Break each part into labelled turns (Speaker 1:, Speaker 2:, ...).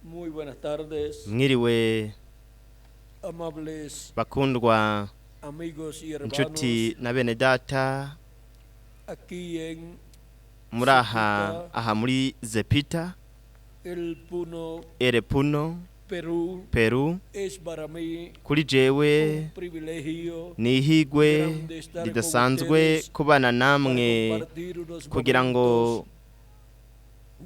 Speaker 1: Muy buenas tardes,
Speaker 2: mwiriwe
Speaker 1: amables
Speaker 2: bakundwa
Speaker 1: amigos y
Speaker 2: inshuti
Speaker 1: hermanos,
Speaker 2: na bene data
Speaker 1: aquí en
Speaker 2: muri aha muri Zepita
Speaker 1: el Puno,
Speaker 2: Erepuno
Speaker 1: Perú.
Speaker 2: Peru.
Speaker 1: Es para mí
Speaker 2: Kuri jewe
Speaker 1: un privilegio
Speaker 2: ni ihigwe
Speaker 1: grande estar con
Speaker 2: ridasanzwe
Speaker 1: ustedes
Speaker 2: kubana
Speaker 1: para
Speaker 2: namwe
Speaker 1: compartir unos
Speaker 2: kugira ngo
Speaker 1: momentos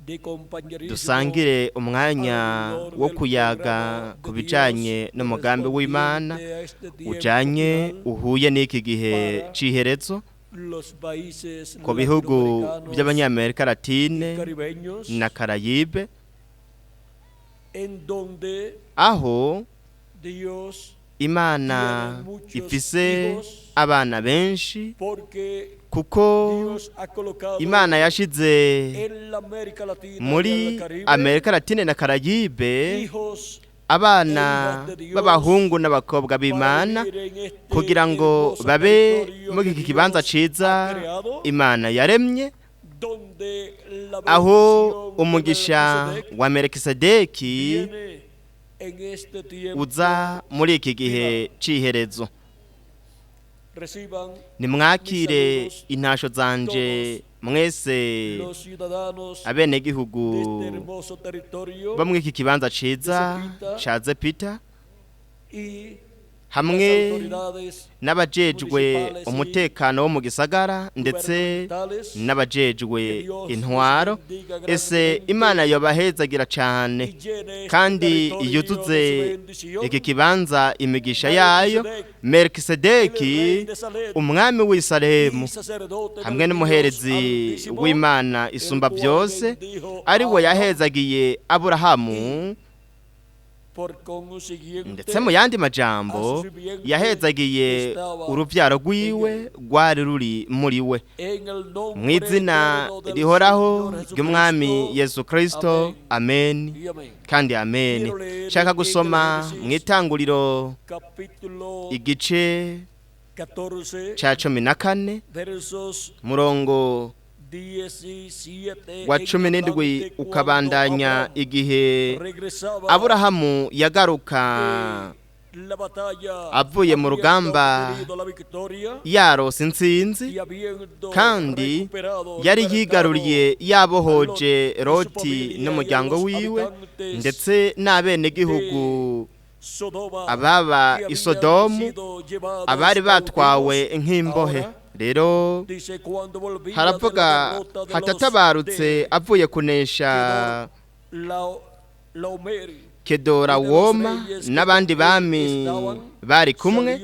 Speaker 1: de compañerismo
Speaker 2: dusangire umwanya
Speaker 1: alrededor
Speaker 2: wo
Speaker 1: del
Speaker 2: kuyaga
Speaker 1: programa
Speaker 2: ku
Speaker 1: de
Speaker 2: bijanye
Speaker 1: Dios
Speaker 2: n'umugambi w'Imana
Speaker 1: correspondiente a este tiempo
Speaker 2: ujanye
Speaker 1: final
Speaker 2: uhuye n'iki gihe
Speaker 1: para
Speaker 2: ciherezo
Speaker 1: los países
Speaker 2: ku bihugu
Speaker 1: latinoamericanos
Speaker 2: by'abanyamerika
Speaker 1: y
Speaker 2: latine
Speaker 1: caribeños,
Speaker 2: na Karayibe
Speaker 1: en donde
Speaker 2: aho
Speaker 1: Dios
Speaker 2: Imana ifise abana benshi
Speaker 1: porque
Speaker 2: kuko
Speaker 1: Dios ha colocado
Speaker 2: Imana yashize
Speaker 1: en la América Latina y
Speaker 2: muri
Speaker 1: el Caribe
Speaker 2: Amerika Latine na Karayibe
Speaker 1: hijos
Speaker 2: abana b'abahungu n'abakobwa b'Imana
Speaker 1: para vivir en este
Speaker 2: kugira ngo
Speaker 1: hermoso
Speaker 2: babe
Speaker 1: territorio
Speaker 2: muri
Speaker 1: que
Speaker 2: iki kibanza
Speaker 1: Dios
Speaker 2: ciza
Speaker 1: ha creado,
Speaker 2: Imana yaremye
Speaker 1: donde la
Speaker 2: aho
Speaker 1: bendición de
Speaker 2: umugisha
Speaker 1: Melquisedec
Speaker 2: wa Melkisedeki
Speaker 1: viene en este tiempo.
Speaker 2: uza muri iki gihe ciherezo.
Speaker 1: Reciban
Speaker 2: Nimwakire intasho zanje mwese
Speaker 1: los ciudadanos de
Speaker 2: abenegihugu
Speaker 1: este hermoso territorio
Speaker 2: bo muri iki kibanza ciza ca Zepita
Speaker 1: y
Speaker 2: hamwe
Speaker 1: las autoridades
Speaker 2: n'abajejwe umutekano wo mu gisagara ndetse
Speaker 1: gubernamentales.
Speaker 2: n'abajejwe intwaro. Ese Imana yobahezagira cane kandi yuzuze iki kibanza imigisha yayo. Melkisedeki umwami w'i Salemu hamwe n'umuherezi w'Imana isumba byose ari we yahezagiye Aburahamu, ndetse mu yandi majambo yahezagiye uruvyaro rwiwe rwari ruri muri we, mu izina rihoraho ry'umwami Yesu Kristo, amen kandi amen. Shaka gusoma mu Itanguriro igice ca 14 murongo wa 17 ukabandanya igihe Aburahamu yagaruka avuye mu rugamba yarose intsinzi kandi yari yigaruriye yabohoje Loti n'umuryango wiwe ndetse n'abenegihugu ababa i Sodomu abari batwawe nk'imbohe. Rero haravuga hatatabarutse avuye kunesha Kedorawoma n'abandi bami bari kumwe,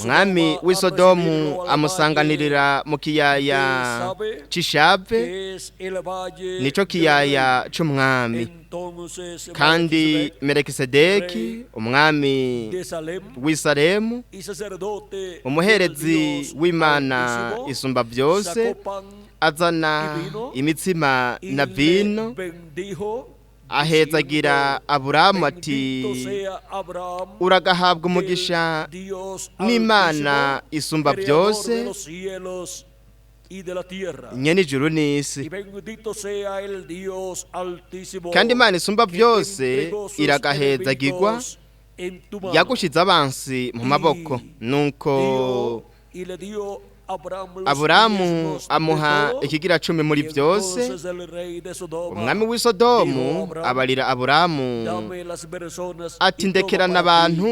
Speaker 2: umwami w'i Sodomu amusanganirira mu kiyaya c'Ishave, nico kiyaya c'umwami. Kandi Melkisedeki umwami w'i Salemu umuherezi w'Imana isumba byose azana imitsima na vino ahezagira Aburahamu ati uragahabwa umugisha n'Imana isumba byose nyene ijuru n'isi, kandi Imana isumba byose iragahezagirwa yagushize abansi mu maboko. Nuko Aburahamu amuha ikigira 10 muri byose. Umwami w'i Sodomu abarira Aburahamu ati ndekerana abantu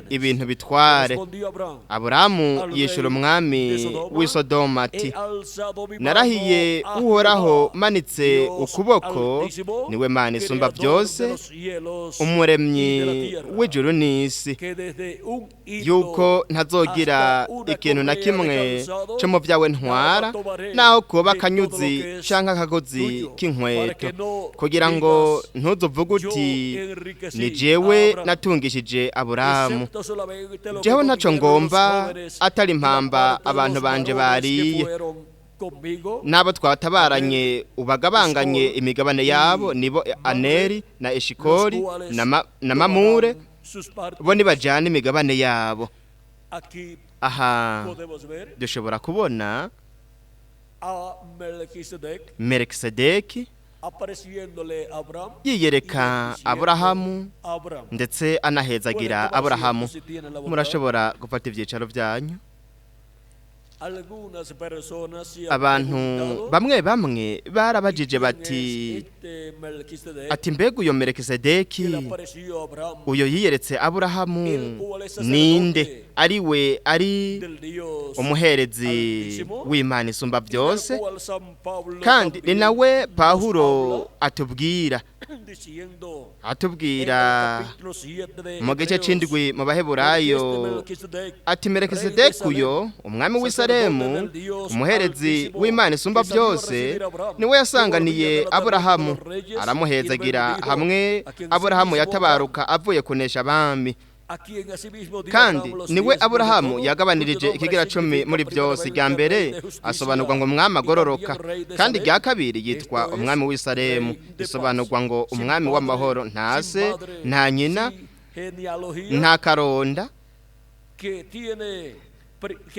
Speaker 2: ibintu bitware. Aburahamu yishura umwami w'i Sodomu ati narahiye Uhoraho manitse ukuboko, niwe Mana isumba byose umuremyi w'ijuru n'isi, yuko ntazogira ikintu na kimwe cyo mu byawe ntwara, naho kuba akanyuzi canke akagozi k'inkweto, kugira ngo ntuzovuge uti ni jewe natungishije Aburahamu. Jewe ntaco ngomba atari impamba abantu banje bariye, n'abo twatabaranye ubagabanganye imigabane yabo, nibo Aneri na Eshikoli na Mamure, bo nibajana imigabane yabo. Aha dushobora kubona Melkisedeki
Speaker 1: apareciéndole a Abraham.
Speaker 2: yiyereka Aburahamu
Speaker 1: Abraham.
Speaker 2: ndetse anahezagira Aburahamu. Murashobora gufata ibyicaro byanyu.
Speaker 1: Algunas personas se han
Speaker 2: Abantu
Speaker 1: preguntado
Speaker 2: bamwe bamwe barabajije bati
Speaker 1: este Melquisedec
Speaker 2: ati mbega uyo Melikisedeki
Speaker 1: que le apareció a Abraham
Speaker 2: uyo yiyeretse Aburahamu ninde? Ari we ari
Speaker 1: del Dios
Speaker 2: umuherezi w'Imana isumba byose,
Speaker 1: cual San Pablo
Speaker 2: kandi ni
Speaker 1: también
Speaker 2: nawe Pawulo atubwira
Speaker 1: diciendo en
Speaker 2: atubwira
Speaker 1: el capítulo 7 de
Speaker 2: mu gice
Speaker 1: Hebreos,
Speaker 2: c'indwi mu
Speaker 1: este
Speaker 2: baheburayo
Speaker 1: Melquisedec,
Speaker 2: ati Melikisedeki uyo umwami w'Isalemu umuherezi w'Imana isumba byose niwe yasanganiye Aburahamu aramuhezagira hamwe Aburahamu yatabaruka avuye kunesha abami,
Speaker 1: a quien asimismo dio
Speaker 2: kandi
Speaker 1: Abraham los
Speaker 2: niwe
Speaker 1: diezmos
Speaker 2: Aburahamu
Speaker 1: de todo,
Speaker 2: yagabanirije
Speaker 1: cuyo
Speaker 2: ikigira
Speaker 1: nombre
Speaker 2: 10 muri
Speaker 1: significa
Speaker 2: byose. Irya mbere asobanurwa ngo umwami agororoka, kandi irya kabiri yitwa umwami w'Isalemu risobanurwa ngo umwami w'amahoro, nta se nta nyina
Speaker 1: genealogía
Speaker 2: nta karonda
Speaker 1: que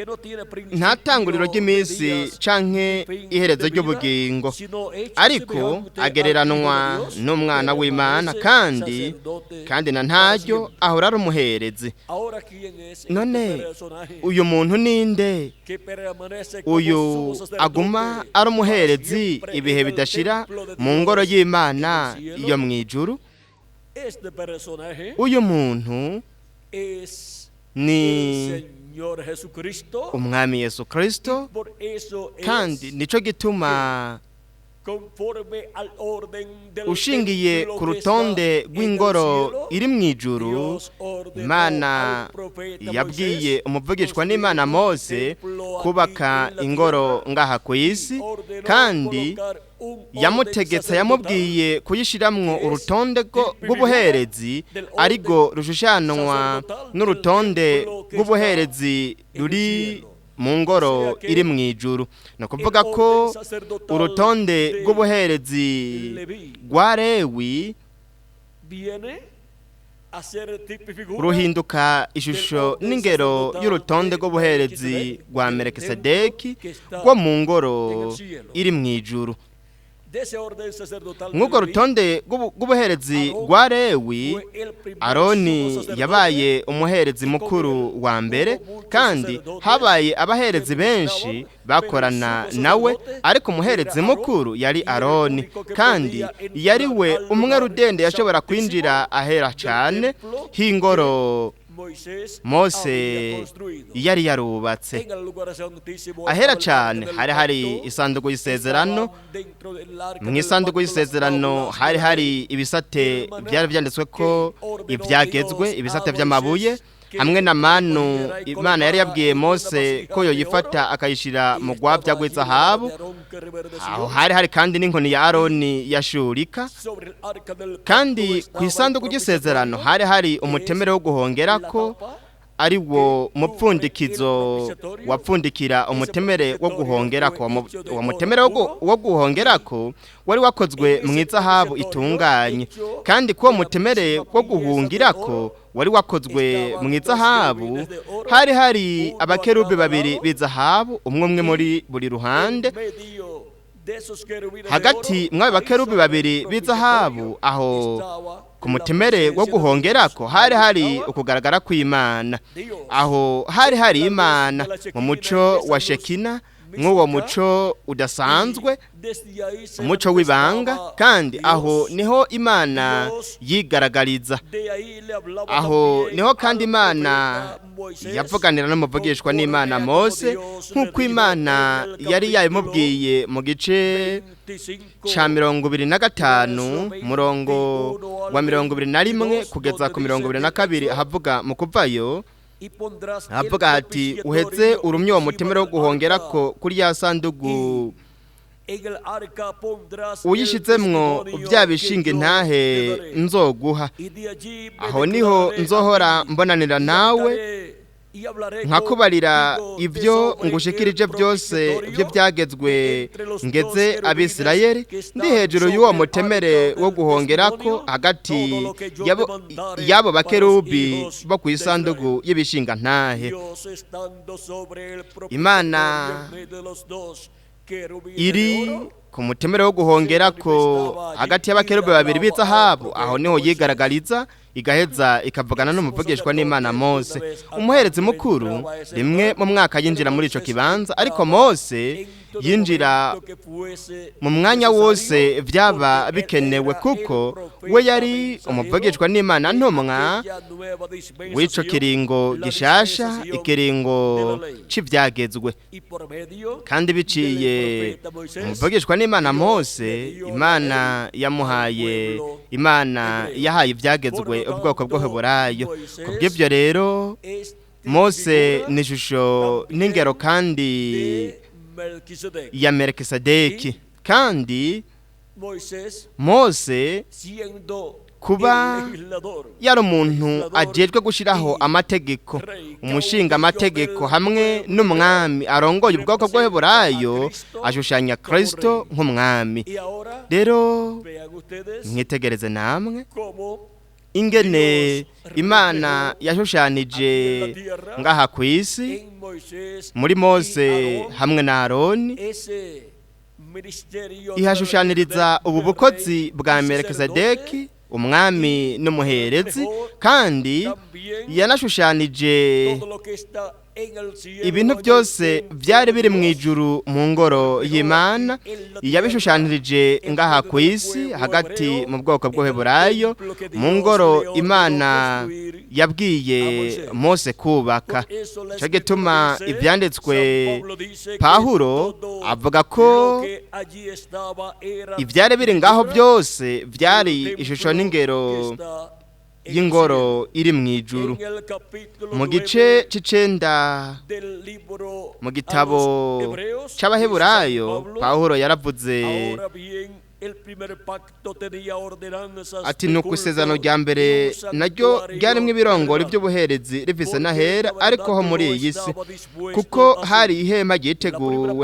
Speaker 1: no tiene principio
Speaker 2: nta tanguriro
Speaker 1: de
Speaker 2: ry'iminsi
Speaker 1: días,
Speaker 2: canke
Speaker 1: fin
Speaker 2: iherezo
Speaker 1: de vida,
Speaker 2: ry'ubugingo,
Speaker 1: sino hecho
Speaker 2: ariko
Speaker 1: semejante
Speaker 2: agereranwa
Speaker 1: al Hijo de Dios,
Speaker 2: n'umwana
Speaker 1: que
Speaker 2: w'Imana,
Speaker 1: permanece sacerdote
Speaker 2: kandi na
Speaker 1: para
Speaker 2: ntaryo
Speaker 1: siempre.
Speaker 2: ahora ari umuherezi.
Speaker 1: Ahora, ¿quién es este
Speaker 2: None
Speaker 1: personaje
Speaker 2: uyu muntu ninde?
Speaker 1: que permanece como
Speaker 2: Uyu
Speaker 1: sumo sacerdote
Speaker 2: aguma ari umuherezi
Speaker 1: para siempre
Speaker 2: ibihe
Speaker 1: en el
Speaker 2: bidashira
Speaker 1: templo de
Speaker 2: mu
Speaker 1: Dios
Speaker 2: ngoro
Speaker 1: en
Speaker 2: y'Imana
Speaker 1: el cielo?
Speaker 2: yo mu ijuru?
Speaker 1: Este personaje
Speaker 2: Uyu muntu
Speaker 1: es
Speaker 2: ni
Speaker 1: el Señor Jesucristo.
Speaker 2: umwami Yesu Kristo,
Speaker 1: Por eso
Speaker 2: kandi
Speaker 1: es
Speaker 2: nico gituma
Speaker 1: conforme al orden del
Speaker 2: ushingiye
Speaker 1: templo
Speaker 2: ku
Speaker 1: que
Speaker 2: rutonde
Speaker 1: está en el
Speaker 2: rw'ingoro
Speaker 1: cielo,
Speaker 2: iri mu ijuru,
Speaker 1: Dios ordenó
Speaker 2: Imana
Speaker 1: al profeta
Speaker 2: yabwiye
Speaker 1: Moisés
Speaker 2: umuvugishwa
Speaker 1: construir
Speaker 2: n'Imana
Speaker 1: un
Speaker 2: Mose
Speaker 1: templo
Speaker 2: kubaka
Speaker 1: aquí en la
Speaker 2: ingoro
Speaker 1: tierra,
Speaker 2: ngaha ku isi,
Speaker 1: ordenó
Speaker 2: kandi
Speaker 1: colocar un orden
Speaker 2: yamutegetse
Speaker 1: sacerdotal
Speaker 2: yamubwiye kuyishiramwo urutonde rw'ubuherezi ariko rushushanwa n'urutonde rw'ubuherezi ruri mu ngoro iri mu ijuru. Ni ukuvuga ko urutonde rw'ubuherezi rwa Lewi
Speaker 1: viene a ser tipo y figura
Speaker 2: ruhinduka ishusho n'ingero y'urutonde rw'ubuherezi rwa Melikisedeki rwo mu ngoro iri mu ijuru.
Speaker 1: de ese orden sacerdotal.
Speaker 2: Nk'urwo rutonde rw'ubuherezi rwa Lewi, Aroni yabaye umuherezi mukuru wa mbere, kandi habaye abaherezi benshi bakorana nawe, ariko umuherezi mukuru yari Aroni, kandi yari we umwe rudende yashobora kwinjira ahera cyane h'ingoro Mose yari yarubatse. Ahera cyane hari hari isanduku y'isezerano. Mu isanduku y'isezerano hari hari ibisate byari byanditswe ko ibyagezwe, ibisate by'amabuye, hamwe na manu Imana yari yabwiye Mose ko yoyifata akayishira mu gwabya gw'izahabu. Aho hari hari kandi n'inkoni ya Aroni yashurika, kandi ku isanduku y'isezerano hari hari umutemere wo guhongerako, ari wo mupfundikizo wapfundikira umutemere wo guhongerako. Uwo mutemere wo guhongerako wari wakozwe mu izahabu itunganye, kandi ko mutemere wo guhungirako wari wakozwe mu izahabu. Hari hari abakerubi babiri b'izahabu, umwe muri buri ruhande. Hagati mw'abo bakerubi babiri b'izahabu, aho ku mutemere wo guhongerako hari hari ukugaragara kw'Imana. Aho hari hari Imana mu muco wa Shekina, nk'uwo muco udasanzwe, umuco w'ibanga, kandi aho niho Imana yigaragariza. Aho niho kandi Imana yavuganira n'umuvugishwa n'Imana Mose, nk'uko Imana yari yabimubwiye mu gice ca 25 murongo wa 21 kugeza ku 22, ahavuga mu kuvayo, avuga ati uheze urumye uwo mutemere wo guhongerako kuri ya sandugu, uyishizemwo bya bishinge ntahe nzoguha. Aho niho nzohora mbonanira nawe, nkakubarira ibyo ngushikirije byose byo byagezwe ngeze Abisirayeli, ndi hejuru y'uwo mutemere wo guhongerako hagati yabo bakerubi bo ku isanduku y'ibishinga ntahe. Imana iri ku mutemere wo guhongera ko hagati y'abakerubi babiri b'izahabu aho niho yigaragariza igaheza ikavugana n'umuvugishwa n'Imana Mose. Umuherezi mukuru rimwe mu mwaka yinjira muri ico kibanza, ariko Mose yinjira mu mwanya wose vyaba bikenewe kuko we yari umuvugishwa n'Imana ntumwa w'ico kiringo gishasha, ikiringo c'ivyagezwe. Kandi biciye umuvugishwa n'Imana Mose, Imana yamuhaye, Imana yahaye ivyagezwe ubwoko bw'Abaheburayo. Kubw'ivyo rero Mose ni ishusho n'ingero kandi ya Melkisedeki. Kandi Mose kuba yari umuntu ajejwe gushiraho amategeko, umushinga amategeko hamwe n'umwami arongoye ubwoko bw'Abaheburayo, ashushanya Kristo nk'umwami. Rero mwitegereze namwe ingene Imana yashushanije ngaha ku isi muri Mose hamwe na Aroni, ihashushaniriza ubu bukozi bwa Melkisedeki umwami n'umuherezi, kandi yanashushanije ibintu byose byari biri mu ijuru mu ngoro y'Imana, yabishushanirije ngaha ku isi hagati mu bwoko bw'Abaheburayo mu ngoro Imana yabwiye Mose kubaka. Cyo gituma ivyanditswe Pawulo avuga ko ivyari biri ngaho byose byari ishusho n'ingero y'ingoro iri mu ijuru. Mu gice c'icenda mu gitabo c'Abaheburayo Pawulo yaravuze ati nuko isezerano rya mbere naryo ryarimwo ibirongoro by'ubuherezi rifise n'ahera, ariko ho muri iyi si kuko hari ihema ryiteguwe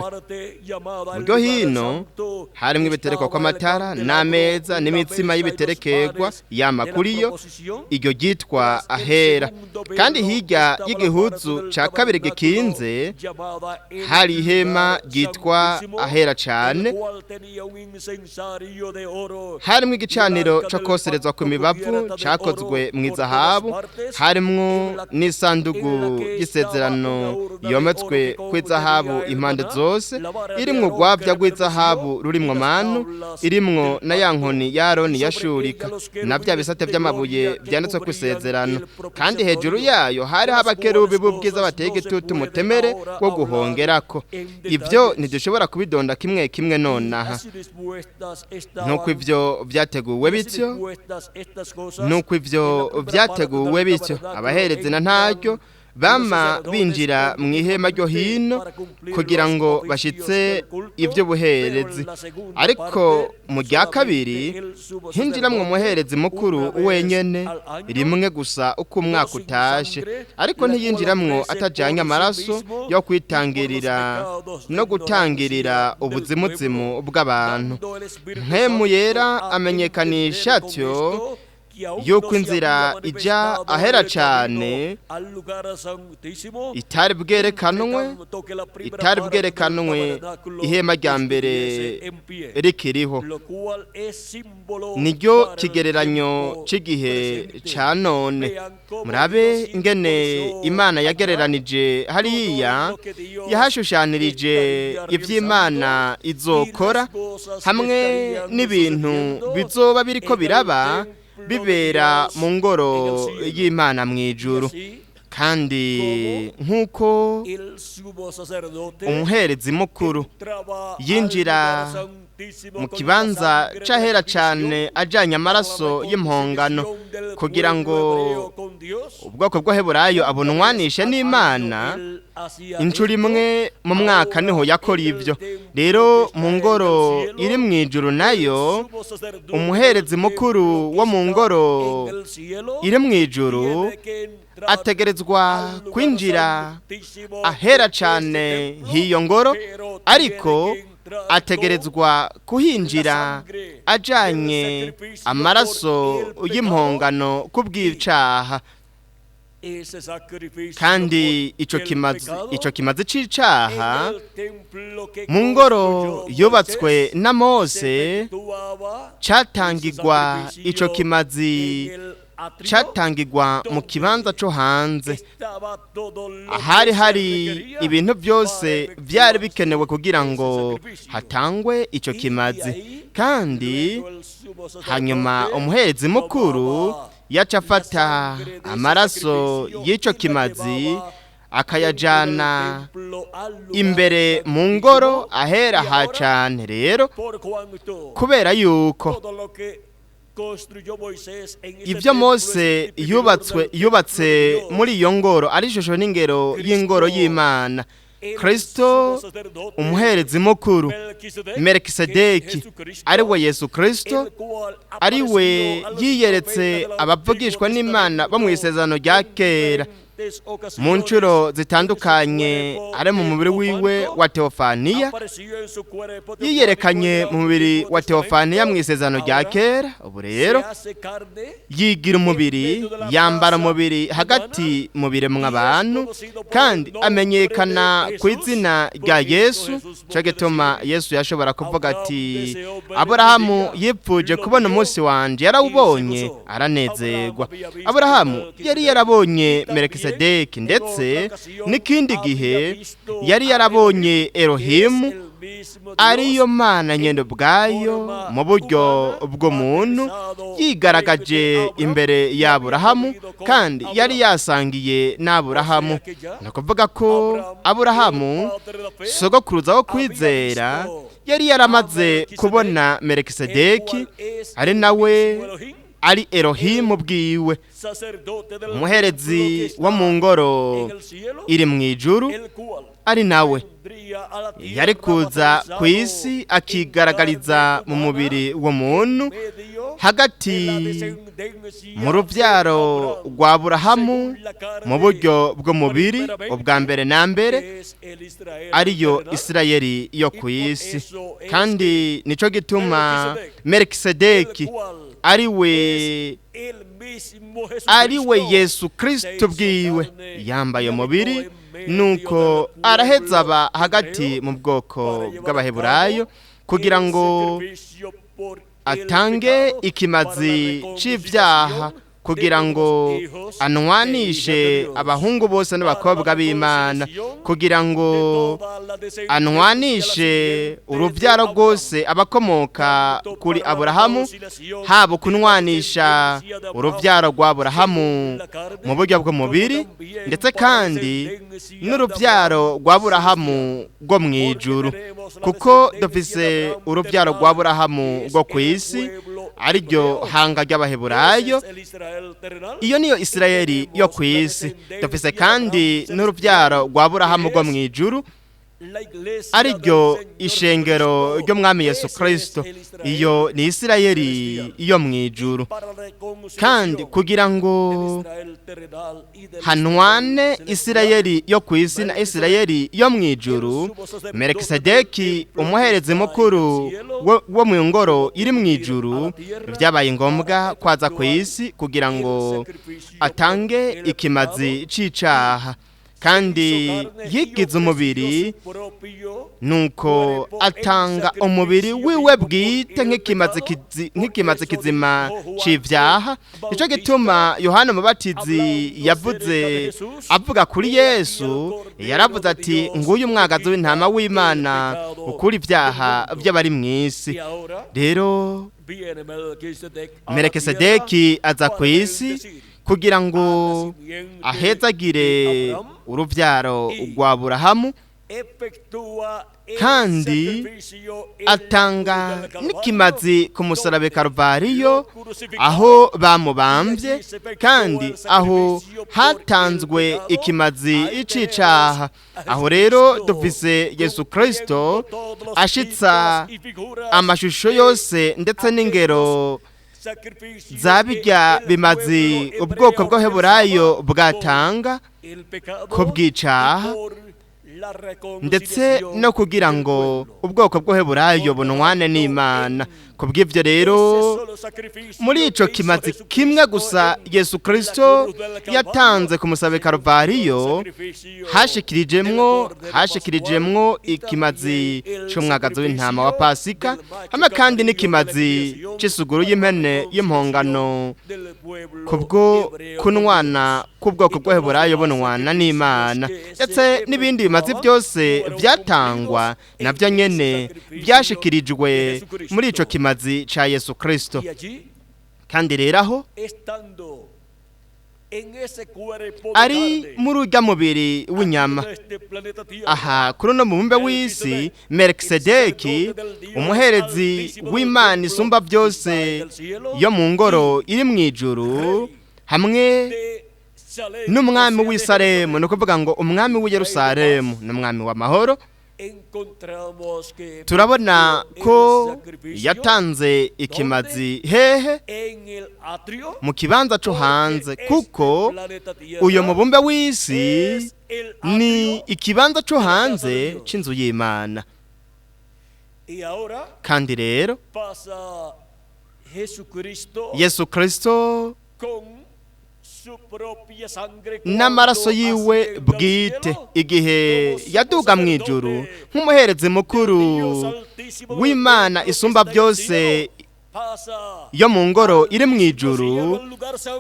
Speaker 2: muryo hino harimwo ibiterekwa kw'amatara n'ameza n'imitsima y'ibiterekegwa y'amakuriyo, iryo ryitwa ahera. Kandi hirya y'igihuzu ca kabiri gikinze hari ihema ryitwa ahera cane, harimwo igicaniro cyo koserezwa ku mibavu cyakozwe mu izahabu, harimwo n'isandugu y'isezerano yometswe ku izahabu impande zose, irimwo urwabya rw'izahabu rurimwo manu, irimwo na ya nkoni ya Aroni yashurika na bya bisate by'amabuye byanditswe ku isezerano. Kandi hejuru yayo hariho abakerubi b'ubwiza bateye igitutu umutemere wo guhongerako. Ibyo ntidushobora kubidonda kimwe kimwe nonaha. Nuko ivyo vyateguwe bityo, nuko ivyo vyateguwe bityo abaherezi na ntaryo bama binjira mu ihema ryo hino kugira ngo bashitse ibyo buherezi. Ariko mu rya kabiri hinjiramwe umuherezi mukuru wenyene rimwe gusa uko umwaka utashe, ariko ntiyinjiramwo atajanye amaraso yo kwitangirira no gutangirira ubuzimuzimu bw'abantu. Mpemu yera amenyekanisha atyo yuko inzira ija ahera cane itari bwerekanwe ihema rya mbere rikiriho. Niryo kigereranyo c'igihe ca none. Murabe ingene Imana yagereranije hariya, yahashushanirije ivy'Imana izokora hamwe n'ibintu bizoba biriko biraba bibera mu ngoro y'Imana mu ijuru. Kandi nk'uko umuherezi mukuru yinjira mu kibanza c'ahera cane ajanye amaraso y'impongano kugira ngo ubwoko bw'Abaheburayo abunwanishe n'Imana, incuro imwe mu mwaka niho yakora ivyo. Rero mu ngoro iri mu ijuru nayo umuherezi mukuru wo mu ngoro iri mu ijuru ategerezwa kwinjira ahera cane hiyo ngoro, ariko ategerezwa kuhinjira ajanye amaraso y'impongano kubw'icaha. kandi ico kimazi c'icaha mu ngoro yubatswe na Mose catangirwa ico kimazi catangirwa mu kibanza co hanze. hari ibintu byose byari bikenewe kugira ngo hatangwe ico kimazi, kandi hanyuma umuherezi mukuru yaca afata amaraso y'ico kimazi akayajana imbere mu ngoro ahera hacane. Rero kubera yuko ibyo Mose yubatse muri iyo ngoro ari ishusho n'ingero y'ingoro y'Imana, Kristo umuherezi mukuru Melikisedeki ari we Yesu Kristo, ari we yiyeretse abavugishwa n'Imana bo mu isezerano rya kera mu ncuro zitandukanye. ari mu mubiri wiwe wa Teofaniya, yiyerekanye mu mubiri wa Teofaniya mu isezerano rya kera. ubu rero yigira umubiri, yambara umubiri hagati mu biremwa abantu, kandi amenyekana ku izina rya Yesu. cyo gituma Yesu yashobora kuvuga ati, Aburahamu yipfuje kubona umunsi wanje, yarawubonye aranezerwa. Aburahamu yari yarabonye Melikisedeki, ndetse n'ikindi gihe yari yarabonye Elohimu, ariyo Mana nyene ubwayo mu buryo bw'umuntu, yigaragaje imbere ya Aburahamu, kandi yari yasangiye n'Aburahamu. ni ukuvuga ko Aburahamu sogokuruza wo kwizera yari yaramaze kubona Melikisedeki, ari nawe ari Elohimu bwiwe, umuherezi wo mu ngoro iri mu ijuru, ari nawe yari kuza ku isi akigaragariza mu mubiri w'umuntu hagati mu rubyaro rwa Aburahamu mu buryo bw'umubiri, ubwa mbere na mbere ariyo Isirayeli yo ku isi. kandi nico gituma Melikisedeki ari we Yesu Kristo bwiwe yambaye umubiri, nuko araheza aba hagati mu bwoko bw'Abaheburayo kugira ngo atange ikimazi c'ivyaha, kugira ngo anwanishe abahungu bose n'abakobwa b'Imana, kugira ngo anwanishe urubyaro rwose abakomoka kuri Aburahamu, haba kunwanisha urubyaro rwa Aburahamu mu buryo bw'umubiri, ndetse kandi n'urubyaro rwa Aburahamu rwo mu ijuru, kuko dufise urubyaro rwa Aburahamu rwo ku isi ariryo hanga ry'Abaheburayo. iyo niyo Isirayeli yo ku isi. dufise kandi n'urubyaro rwa Aburahamu rwo mu ijuru, ariryo ishengero ry'Umwami Yesu Kristo. iyo ni Isirayeli yo mu ijuru, kandi kugira ngo hanwane Isirayeli yo ku isi na Isirayeli yo mu ijuru, Melikisedeki umuherezi mukuru wo mu ngoro iri mu ijuru, byabaye ngombwa kwaza ku isi kugira ngo atange ikimazi c'icaha, kandi yigize umubiri, nuko atanga umubiri wiwe bwite nk'ikimazi kizima c'ivyaha. nico gituma Yohana Umubatizi yavuze avuga kuri Yesu, yaravuze ati, nguyu umwagazi w'intama w'Imana ukura ivyaha by'abari mw'isi. rero Melikisedeki aza ku isi kugira ngo ahezagire urubyaro rwa Aburahamu, kandi atanga n'ikimazi ku musaraba Karuvariyo aho bamubambye, kandi aho hatanzwe ikimazi c'icaha. aho rero dufise Yesu Kristo ashitsa amashusho yose ndetse n'ingero zabirya bimazi ubwoko bw'Abaheburayo bwatanga ko bw'icaha, ndetse no kugira ngo ubwoko bw'Abaheburayo bunwane n'Imana. Kubw'ibyo rero muri ico kimazi kimwe gusa Yesu Kristo yatanze ku musaraba Karuvariyo hashikirijemwo ikimazi c'umwagazi w'intama wa Pasika, hamwe kandi n'ikimazi c'isuguru y'impene y'impongano kubwo kunwana k'ubwoko bw'Abaheburayo bunwana n'Imana, ndetse n'ibindi bimazi byose vyatangwa navyo nyene byashikirijwe muri ico kimazi cha Yesu Kristo. Kandi rero aho ari muri urya mubiri w'inyama, aha kuri uno mubumbe w'isi, Melikisedeki umuherezi w'Imana isumba byose yo mu ngoro iri mu ijuru, hamwe n'umwami w'i Salemu, ni ukuvuga ngo umwami w'i Yerusalemu n'umwami w'amahoro, turabona ko yatanze ikimazi hehe mu kibanza cyo hanze, kuko uyo mubumbe w'isi ni ikibanza cyo hanze c'inzu y'Imana. Kandi rero Yesu Kristo n'amaraso yiwe bwite, igihe yaduga mu ijuru nk'umuherezi mukuru w'Imana isumba byose yo mu ngoro iri mu ijuru,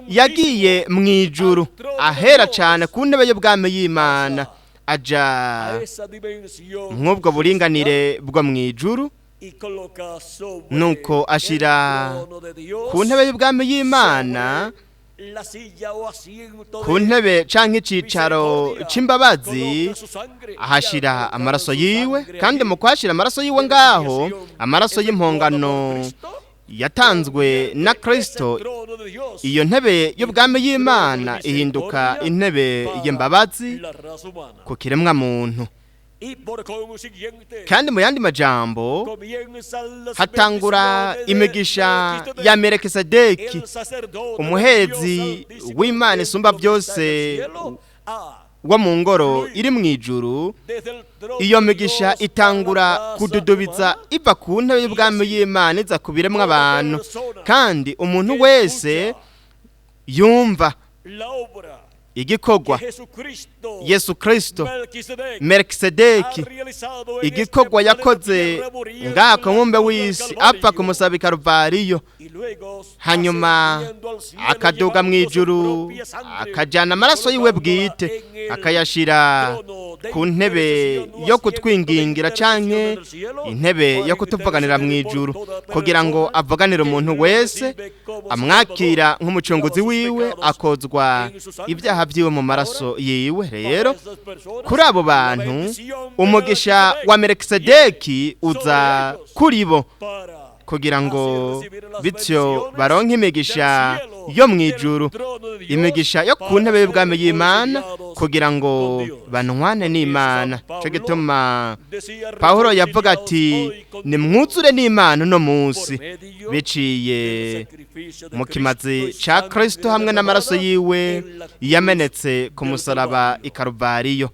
Speaker 2: yagiye mu ijuru ahera cyane ku ntebe y'ubwami y'Imana, aja nk'ubwo buringanire bwo mu ijuru, nuko ashira ku ntebe y'ubwami y'Imana, ku ntebe canke icicaro c'imbabazi, ahashira amaraso yiwe. Kandi mu kuhashira amaraso yiwe ngaho, amaraso y'impongano yatanzwe na Kristo, iyo ntebe y'ubwami y'Imana ihinduka intebe y'imbabazi ku kiremwa muntu. Kandi mu yandi majambo hatangura imigisha ya Melikisedeki umuherezi w'Imana isumba byose wo mu ngoro iri mu ijuru. Iyo migisha itangura kududubiza iva ku ntebe y'ubwami y'Imana iza ku biremwa abantu, kandi umuntu wese yumva igikorwa Yesu Kristo Melikisedeki, igikorwa yakoze ngaha ku mubumbe w'isi apfa ku musaraba Karuvariyo, hanyuma akaduga mu ijuru akajana amaraso yiwe bwite akayashira ku ntebe yo kutwingingira canke intebe yo kutuvuganira mu ijuru, kugira ngo avuganire umuntu wese amwakira nk'umucunguzi wiwe, akozwa ibyaha byiwe mu maraso yiwe. Rero kuri abo bantu umugisha wa Melikisedeki uza kuri bo, kugira ngo bityo baronke imigisha yo mu ijuru, imigisha yo ku ntebe y'ubwami y'Imana, kugira ngo banwane n'Imana. Cyo gituma Pawulo yavuga ati nimwuzure n'Imana uno munsi, biciye mu kimazi ca Kristo hamwe n'amaraso yiwe yamenetse ku musaraba i Karuvariyo,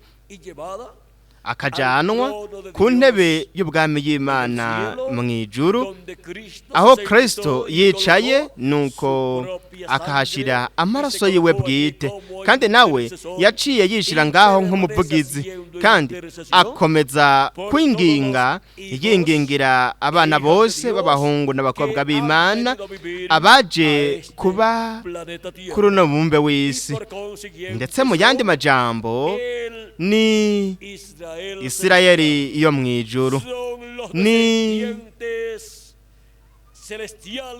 Speaker 2: akajanwa ku ntebe y'ubwami y'Imana mu ijuru, aho Kristo yicaye, nuko akahashira amaraso yiwe bwite. Kandi nawe yaciye yishira ngaho nk'umuvugizi, kandi akomeza kwinginga yingingira abana bose b'abahungu n'abakobwa b'Imana abaje kuba kuri uno mubumbe w'isi. Ndetse mu yandi majambo ni Isirayeli yo mu ijuru, ni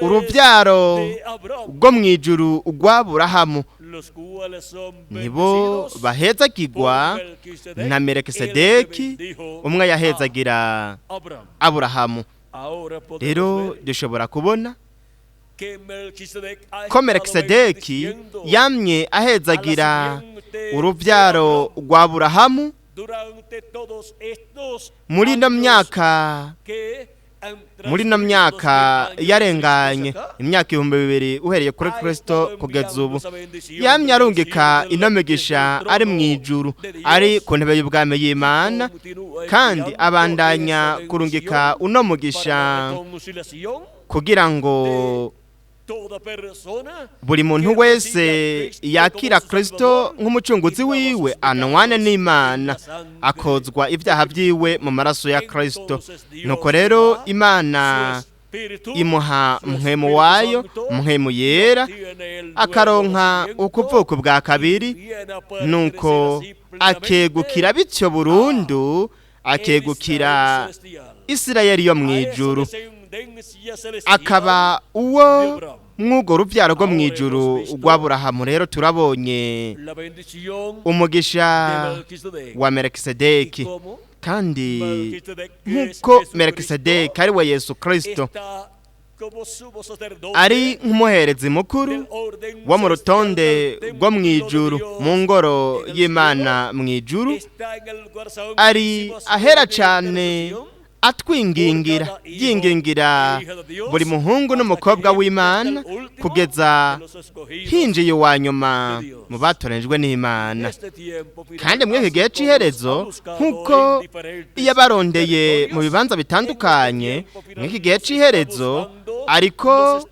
Speaker 2: urubyaro rwo mu ijuru rw'Aburahamu, nibo bahezagirwa na Melikisedeki, umwe yahezagira Aburahamu. Rero dushobora kubona ko Melikisedeki yamye ahezagira urubyaro rw'Aburahamu muri ino myaka muri no myaka yarenganye imyaka 2000 uhereye kuri Kristo kugeza ubu yamye arungika inamigisha ari mu ijuru ari ku ntebe y'ubwami y'Imana kandi abandanya kurungika uno mugisha kugira ngo buri muntu wese yakira Kristo nk'umucunguzi wiwe anwane n'Imana akozwa ibyaha byiwe mu maraso ya Kristo. Nuko rero Imana imuha mpwemu wayo, mpwemu yera, akaronka ukuvuka bwa kabiri, nuko akegukira bityo burundu, akegukira Isirayeli yo mu ijuru, akaba uwo mwugo rubyaro rwo mu ijuru rw'Aburahamu. Rero turabonye umugisha wa Melikisedeki, kandi nk'uko Melikisedeki ari we Yesu Kristo ari nk'umuherezi mukuru wo mu rutonde rwo mu ijuru mu ngoro y'Imana mu ijuru, ari ahera cyane atwingingira yingingira buri muhungu n'umukobwa w'Imana kugeza hinjiye wa nyuma mu batoranijwe n'Imana. Kandi muri iki gihe cy'iherezo nk'uko iyo barondeye mu bibanza bitandukanye muri iki gihe cy'iherezo, ariko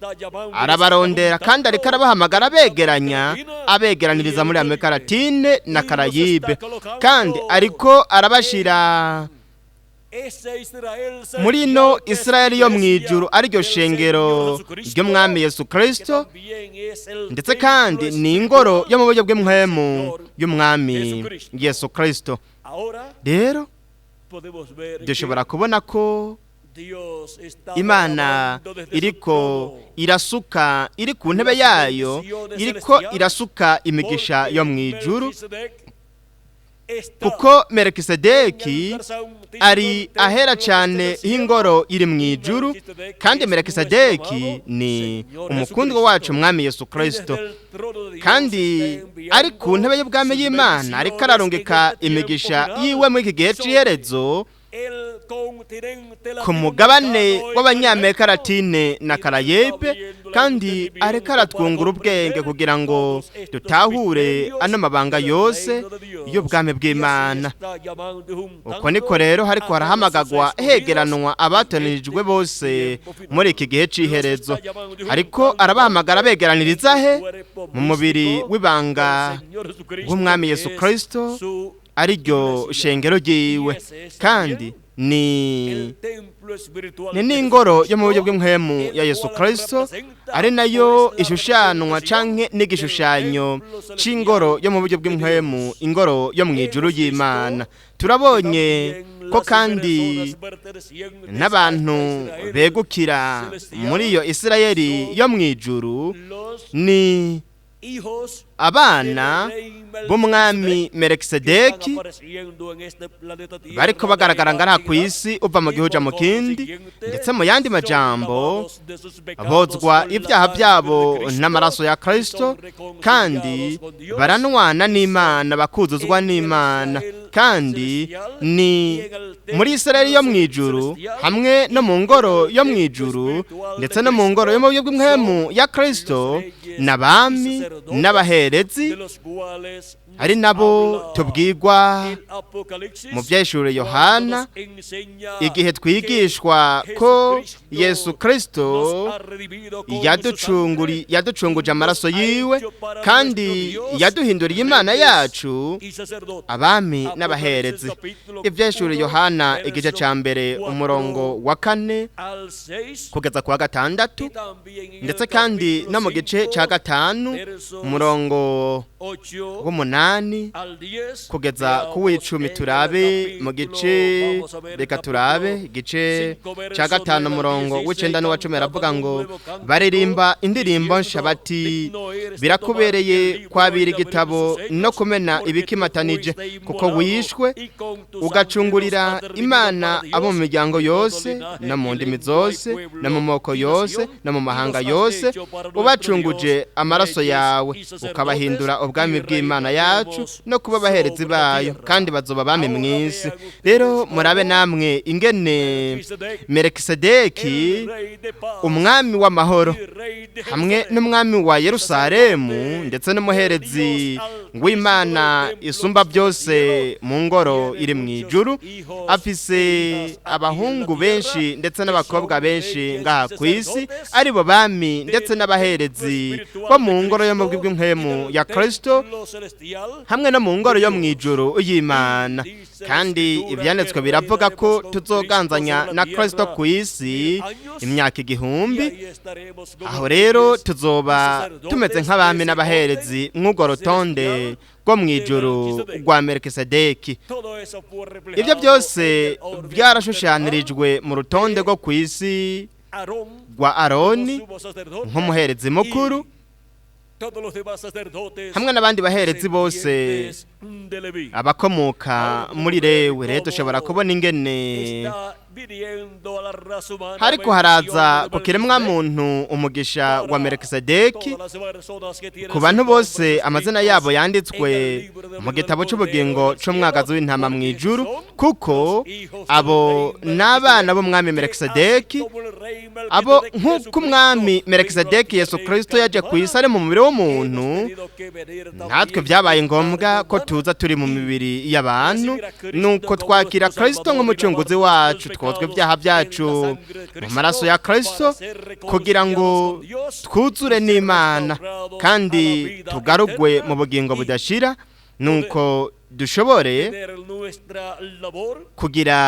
Speaker 2: arabarondera kandi ariko arabahamagara abegeraniriza muri Amerika Latine na Karayibe, kandi ariko arabashira muri no Isirayeli yo mu ijuru ariryo shengero ry'umwami Yesu Kristo, ndetse kandi ni ingoro yo mu buryo bw'impwemu y'umwami Yesu Kristo. Rero dushobora kubona ko Imana iriko irasuka, iri ku ntebe yayo, iriko irasuka imigisha yo mu ijuru, kuko Melikisedeki ari ahera cyane h'ingoro iri mu ijuru, kandi Melikisedeki ni umukundwa wacu umwami Yesu Kristo, kandi ari ku ntebe y'ubwami y'Imana ariko ararungika imigisha yiwe muri iki gihe cy'iherezo ku mugabane w'Abanyamerika Latine na Karayibe, kandi ariko aratwungura ubwenge kugira ngo dutahure ano mabanga yose y'ubwami bw'Imana. Uko niko rero hariko harahamagagwa hegeranwa abatoranijwe bose muri iki gihe cy'iherezo, ariko arabahamagara begeraniriza he? Mu mubiri w'ibanga w'umwami Yesu Kristo ariryo shengero ryiwe, kandi ni n'ingoro yo mu buryo bw'impwemu ya Yesu Kristo, ari nayo ishushanwa canke n'igishushanyo c'ingoro yo mu buryo bw'impwemu, ingoro yo mu ijuru y'Imana. Turabonye ko kandi n'abantu begukira muri iyo Isirayeli yo mu ijuru ni abana b'umwami Melikisedeki, bariko bagaragara ngara ku isi uva mu gihugu mu kindi, ndetse mu yandi majambo bozwa ibyaha byabo n'amaraso ya Kristo, kandi baranwana n'Imana, bakuzuzwa n'Imana. Kandi ni muri Isirayeli yo mu ijuru hamwe no mu ngoro yo mu ijuru, ndetse no mu ngoro yo mu buryo bw'impwemu ya Kristo, n'abami n'abaherezi, ari nabo tubwirwa mu byeshuro Yohana igihe twigishwa ko Yesu Kristo yaducunguje amaraso yiwe, kandi yaduhinduriye Imana yacu abami n'abaherezi. Ibyeshuro Yohana igice cya mbere umurongo wa 4 kugeza ku wa 6, ndetse kandi no mu gice cya 5 umurongo w'8 kugeza ku w'10. Turabe mu gice, reka turabe igice cya 5 umurongo w'9 n'uwa 10, aravuga ngo baririmba indirimbo nsha bati, birakubereye kwabira igitabo no kumena ibikimatanije, kuko wishwe ugacungurira Imana abo mu miryango yose no mu ndimi zose no mu moko yose no mu mahanga yose, ubacunguje amaraso yawe ukabahindura ubwami bw'Imana yacu no kuba abaherezi bayo, kandi bazoba abami mw'isi. Rero murabe namwe ingene Melikisedeki, umwami w'amahoro, hamwe n'umwami wa Yerusalemu ndetse n'umuherezi w'Imana isumba byose mu ngoro iri mu ijuru, afise abahungu benshi ndetse n'abakobwa benshi ngaha ku isi, aribo bami ndetse n'abaherezi bo mu ngoro yo mu bw'impwemu ya Kristo, hamwe no mu ngoro yo mu ijuru y'Imana. Kandi ibyanditswe biravuga ko tuzoganzanya na Kristo ku isi imyaka 1000. Aho rero tuzoba tumeze nk'abami n'abaherezi mw'urwo rutonde rwo mu ijuru rwa Melikisedeki. Ibyo byose byarashushanirijwe mu rutonde rwo ku isi rwa Aroni nk'umuherezi mukuru, hamwe n'abandi baherezi bose abakomoka muri Lewi. Rero dushobora kubona ingene hariko haraza ku kiremwa muntu umugisha wa Melikisedeki ku bantu bose amazina yabo yanditswe mu gitabo cy'ubugingo c'umwagazi w'intama mu ijuru, kuko abo n'abana b'umwami Melikisedeki, abo nk'uko umwami Melikisedeki Yesu Kristo yaje ku isi ari mu mubiri w'umuntu, natwe byabaye ngombwa ko tuza turi mu mibiri y'abantu, nuko twakira Kristo nk'umucunguzi wacu, twozwe ibyaha byacu mu maraso ya Kristo, kugira ngo twuzure n'Imana kandi tugarugwe mu bugingo budashira, nuko dushobore kugira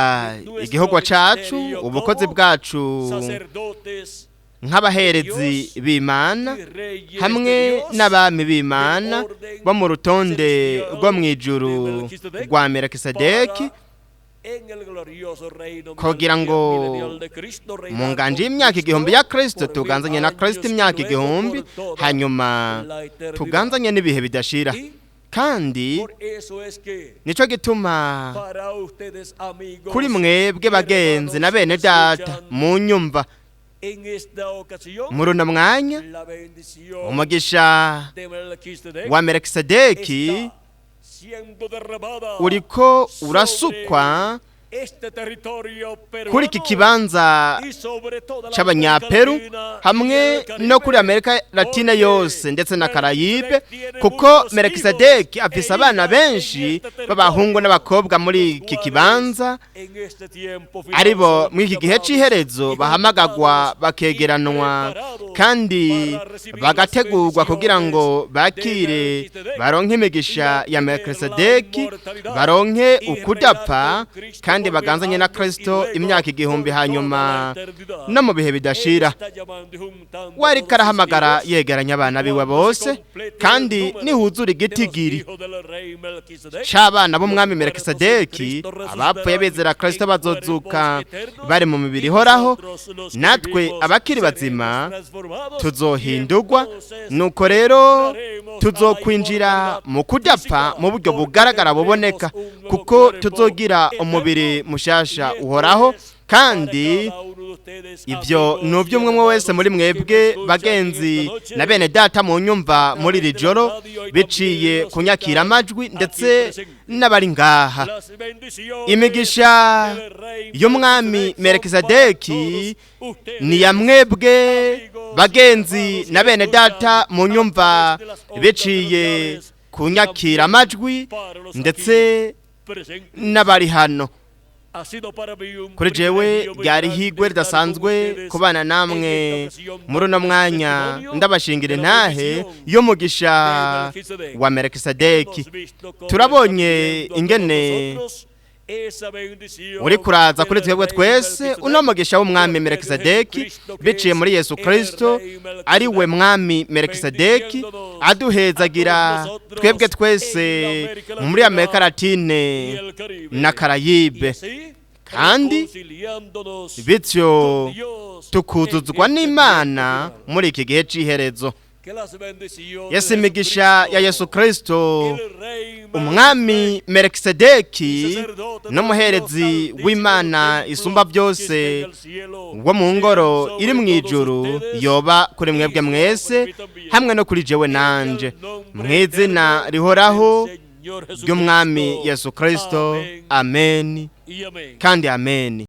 Speaker 2: igihugu cyacu, ubukozi bwacu nk'abaherezi b'Imana hamwe n'abami b'Imana bo mu rutonde rwo mu ijuru rwa Melikisedeki, kugira ngo mu nganje y'imyaka 1000 ya Kristo tuganzanye na Kristo imyaka 1000, hanyuma tuganzanye n'ibihe bidashira. Kandi nico gituma kuri mwebwe bagenzi na bene data mu nyumva, muri uno mwanya umugisha wa Melikisedeki uriko urasukwa kuri iki kibanza c'abanyaperu hamwe no kuri Amerika Latine yose ndetse na Karayibe, kuko Melikisedeki afise abana benshi b'abahungu n'abakobwa muri iki kibanza, aribo muri iki gihe c'iherezo bahamagagwa bakegeranwa kandi bagategurwa kugira ngo bakire baronke imigisha ya Melikisedeki, baronke ukudapfa kandi baganzanye na Kristo imyaka 1000, hanyuma no mu bihe bidashira. Wari karahamagara yegeranya abana biwe bose, kandi nihuzura igitigiri c'abana b'umwami Melikisedeki, abapfuye bezera Kristo bazozuka bari mu mibiri ihoraho, natwe abakiri bazima tuzohindurwa. Nuko rero tuzokwinjira mu kudapfa mu buryo bugaragara buboneka, kuko tuzogira umubiri mushasha uhoraho. Kandi ibyo nubyo umwe wese muri mwebwe bagenzi na bene data mu nyumva muri iri joro, biciye kunyakira amajwi ndetse n'abari ngaha. Imigisha y'umwami Melikisedeki ni ya mwebwe bagenzi na bene data mu nyumva, biciye kunyakira amajwi ndetse n'abari hano. Kuri jewe ryari higwe ridasanzwe kubana namwe muri uno mwanya, ndabashingira intahe y'umugisha wa Melikisedeki. Turabonye ingene uri kuraza kuri twebwe twese uno mugisha w'umwami Melikisedeki biciye muri Yesu Kristo, ari we mwami Melikisedeki aduhezagira twebwe twese muri Amerika Latine na Karayibe, kandi bityo tukuzuzwa n'Imana muri iki gihe c'iherezo. Yesu imigisha ya Yesu Kristo umwami Melikisedeki n'umuherezi w'Imana isumba byose wo mu ngoro iri mu ijuru yoba kuri mwebwe mwese hamwe no kuri jewe nanje mu izina rihoraho ry'umwami Yesu Kristo. Amen kandi amen.